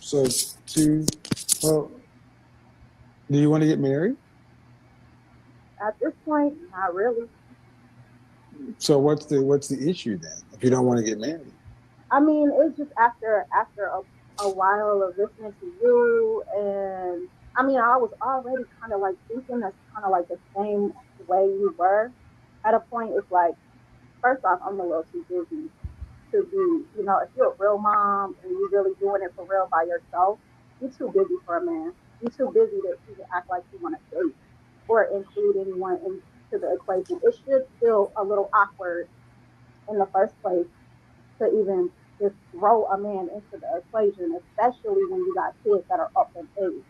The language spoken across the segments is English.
So well, do you want to get married? At this point, not really. So what's the issue then? If you don't want to get married, I mean, it's just after a while of listening to you, and I mean, I was already kind of like thinking that's kind of like the same way you were. At a point, it's like, first off, I'm a little too busy to be, if you're a real mom and you're really doing it for real by yourself, you're too busy for a man. You're too busy to even act like you want to date or include anyone into the equation. It should feel a little awkward in the first place to even just throw a man into the equation, especially when you got kids that are up in age.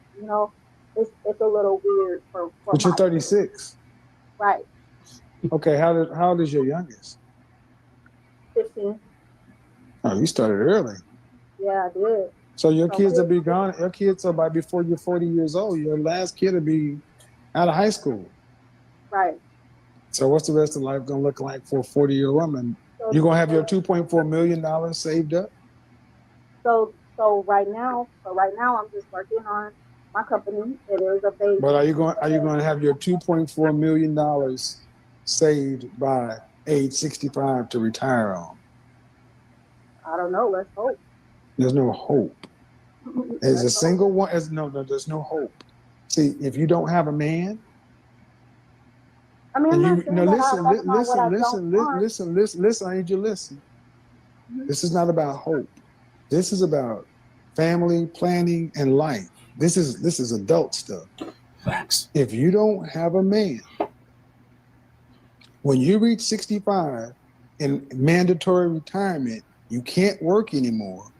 It's a little weird for but you're my 36. right. Okay, how old is your youngest? 15. Oh, you started early. Yeah, I did. So your So kids will be gone. Your kids are by before you're 40 years old. Your last kid will be out of high school. right. So what's the rest of life gonna look like for a 40-year woman? So You're gonna have your $2.4 million saved up. so right now I'm just working on my company. It is a But baby. are you going to have your $2.4 million saved by age 65 to retire on? I don't know. Let's hope. There's no hope. As a Let's hope. single one, as no, there's no hope. See, if you don't have a man, I mean, I'm and not you saying no that listen, that's not what I don't want. listen, I need you to listen. Mhm. This is not about hope. This is about family planning and life. This is adult stuff. Facts. If you don't have a man, when you reach 65 in mandatory retirement, you can't work anymore,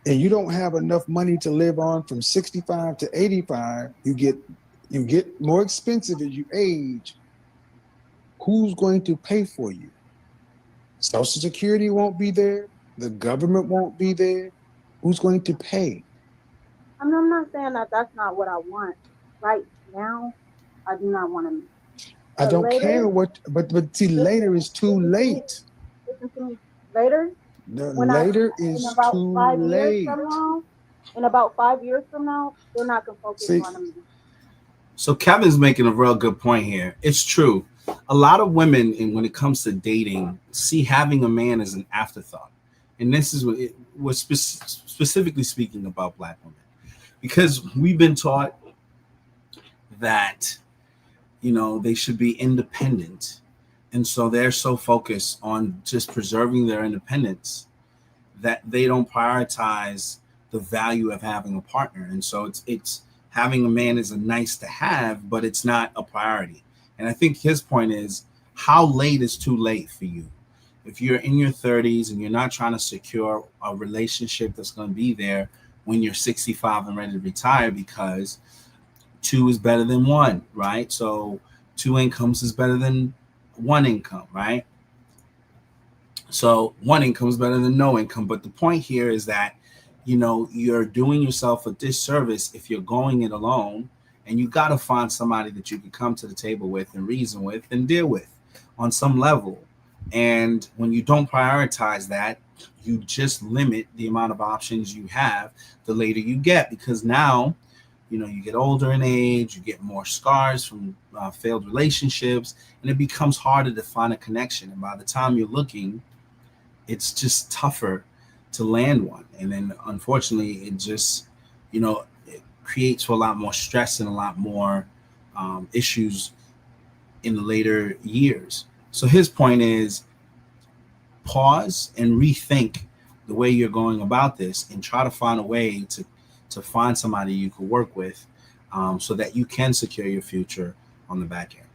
and you don't have enough money to live on from 65 to 85, you get more expensive as you age. Who's going to pay for you? Social Security won't be there. The government won't be there. Who's going to pay? I mean, I'm not saying that that's not what I want right now. I do not want to. I But don't later, care what, but see, listen, later is too listen to me. late. Listen to me. Later, The when I later in is about too 5 years late. from now, in about 5 years from now, they're not gonna focus See, on me. So Kevin's making a real good point here. It's true. A lot of women, and when it comes to dating, see having a man as an afterthought. And this is what it was specifically speaking about Black women, because we've been taught that they should be independent, and so they're so focused on just preserving their independence that they don't prioritize the value of having a partner. And so it's having a man is a nice to have, but it's not a priority. And I think his point is, how late is too late for you? If you're in your 30s and you're not trying to secure a relationship that's going to be there when you're 65 and ready to retire, because two is better than one, right? So two incomes is better than one income, right? So one income is better than no income. But the point here is that, you're doing yourself a disservice if you're going it alone, and you got to find somebody that you can come to the table with and reason with and deal with on some level. And when you don't prioritize that, you just limit the amount of options you have the later you get, because now, you get older in age, you get more scars from failed relationships, and it becomes harder to find a connection. And by the time you're looking, it's just tougher to land one. And then unfortunately, it just, it creates for a lot more stress and a lot more issues in the later years. So his point is, pause and rethink the way you're going about this, and try to find a way to find somebody you can work with, so that you can secure your future on the back end.